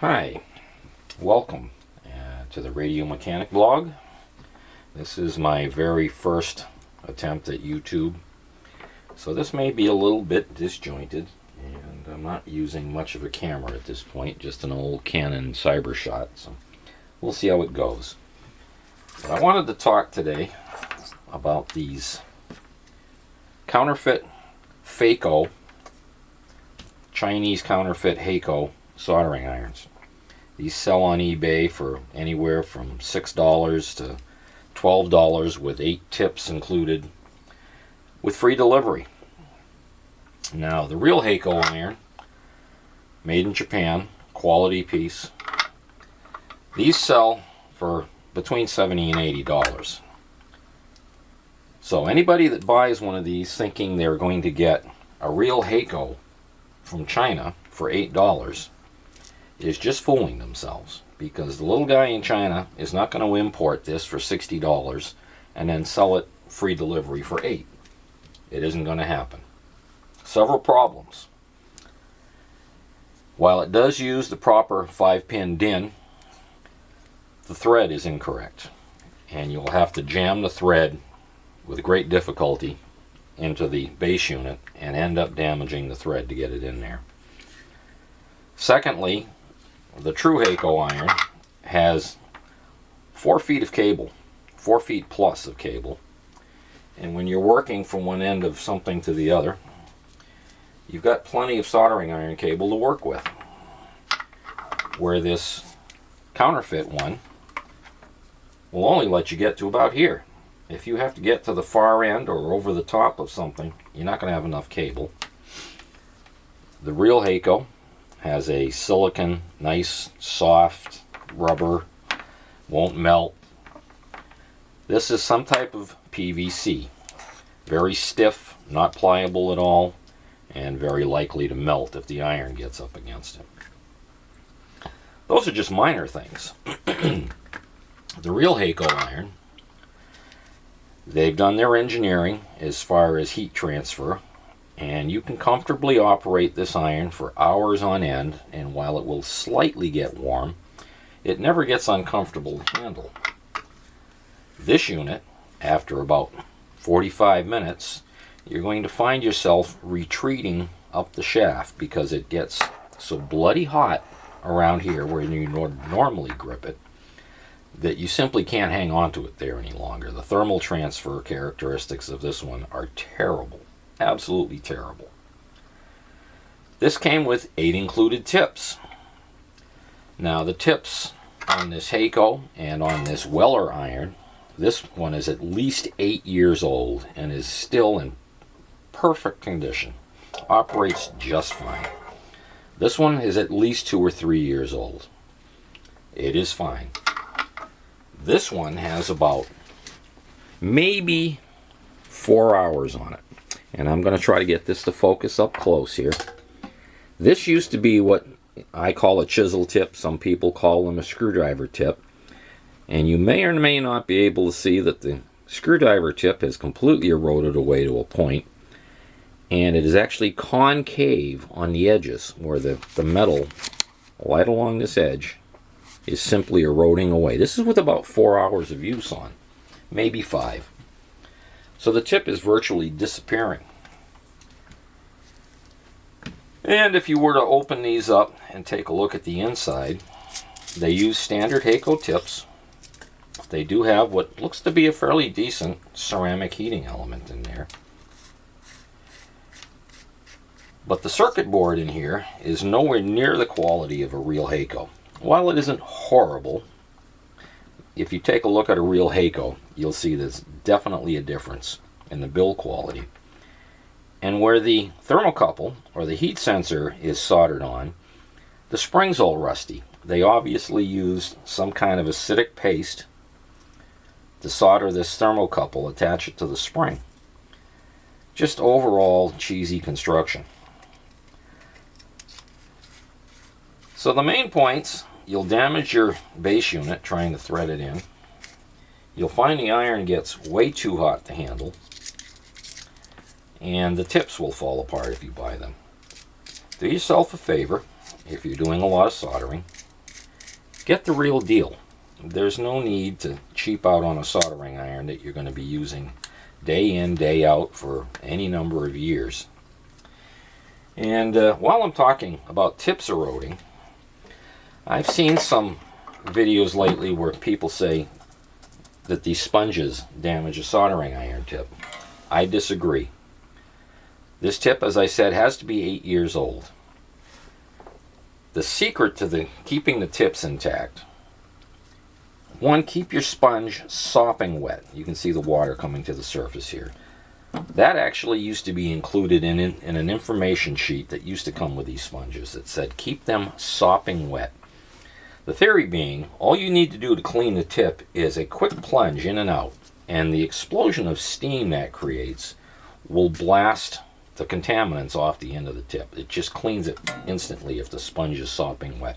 Hi, welcome to the Radio Mechanic blog. This is my very first attempt at YouTube, so this may be a little bit disjointed, and I'm not using much of a camera at this point, just an old Canon CyberShot, so we'll see how it goes. But I wanted to talk today about these counterfeit Fake-0, Chinese counterfeit Hako soldering irons. These sell on eBay for anywhere from $6 to $12 with 8 tips included, with free delivery. Now, the real Hako iron, made in Japan, quality piece, these sell for between $70 and $80. So anybody that buys one of these thinking they're going to get a real Hako from China for $8 is just fooling themselves, because the little guy in China is not going to import this for $60 and then sell it free delivery for $8. It isn't going to happen. Several problems. While it does use the proper 5-pin DIN, the thread is incorrect, and you'll have to jam the thread with great difficulty into the base unit and end up damaging the thread to get it in there. Secondly, the true Hako iron has 4 feet of cable, 4 feet plus of cable, and when you're working from one end of something to the other, you've got plenty of soldering iron cable to work with. Where this counterfeit one will only let you get to about here. If you have to get to the far end or over the top of something, you're not going to have enough cable. The real Hako has a silicon, nice, soft rubber, won't melt. This is some type of PVC. Very stiff, not pliable at all, and very likely to melt if the iron gets up against it. Those are just minor things. The real Hako iron, they've done their engineering as far as heat transfer, and you can comfortably operate this iron for hours on end, and while it will slightly get warm, it never gets uncomfortable to handle. This unit, after about 45 minutes, you're going to find yourself retreating up the shaft because it gets so bloody hot around here where you normally grip it that you simply can't hang on to it there any longer. The thermal transfer characteristics of this one are terrible. Absolutely terrible. This came with 8 included tips. Now the tips on this Hako and on this Weller iron, this one is at least 8 years old and is still in perfect condition. Operates just fine. This one is at least 2 or 3 years old. It is fine. This one has about maybe 4 hours on it. And I'm going to try to get this to focus up close here. This used to be what I call a chisel tip. Some people call them a screwdriver tip. And you may or may not be able to see that the screwdriver tip has completely eroded away to a point. And it is actually concave on the edges, where the metal right along this edge is simply eroding away. This is with about 4 hours of use on, maybe 5. So the tip is virtually disappearing. And if you were to open these up and take a look at the inside, they use standard Hako tips. They do have what looks to be a fairly decent ceramic heating element in there. But the circuit board in here is nowhere near the quality of a real Hako. While it isn't horrible, if you take a look at a real Hako, you'll see there's definitely a difference in the build quality. And where the thermocouple, or the heat sensor, is soldered on, the spring's all rusty. They obviously used some kind of acidic paste to solder this thermocouple, attach it to the spring. Just overall cheesy construction. So the main points, you'll damage your base unit trying to thread it in. You'll find the iron gets way too hot to handle. And the tips will fall apart if you buy them. Do yourself a favor, if you're doing a lot of soldering, Get the real deal. There's no need to cheap out on a soldering iron that you're going to be using day in, day out for any number of years. And while I'm talking about tips eroding, I've seen some videos lately where people say that these sponges damage a soldering iron tip. I disagree. This tip, as I said, has to be 8 years old. The secret to keeping the tips intact: one, keep your sponge sopping wet. You can see the water coming to the surface here. That actually used to be included in an information sheet that used to come with these sponges that said keep them sopping wet. The theory being, all you need to do to clean the tip is a quick plunge in and out, and the explosion of steam that creates will blast the contaminants off the end of the tip. It just cleans it instantly if the sponge is sopping wet.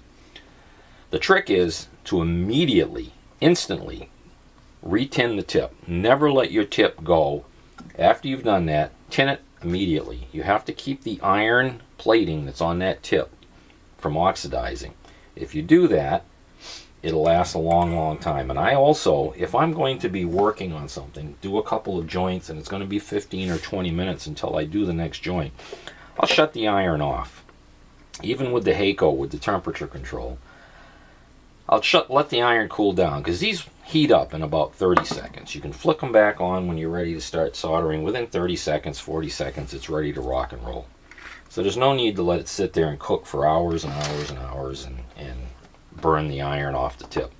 The trick is to immediately, instantly, re-tin the tip. Never let your tip go. After you've done that, tin it immediately. You have to keep the iron plating that's on that tip from oxidizing. If you do that, it'll last a long, long time. And I also, if I'm going to be working on something, do a couple of joints, and it's going to be 15 or 20 minutes until I do the next joint, I'll shut the iron off. Even with the Hako, with the temperature control, I'll let the iron cool down, because these heat up in about 30 seconds. You can flick them back on when you're ready to start soldering. Within 30 seconds, 40 seconds, it's ready to rock and roll. So there's no need to let it sit there and cook for hours and hours and hours and burn the iron off the tip.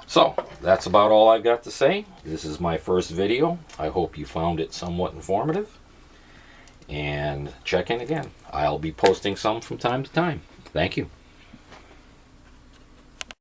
So that's about all I've got to say. This is my first video. I hope you found it somewhat informative. And check in again. I'll be posting some from time to time. Thank you.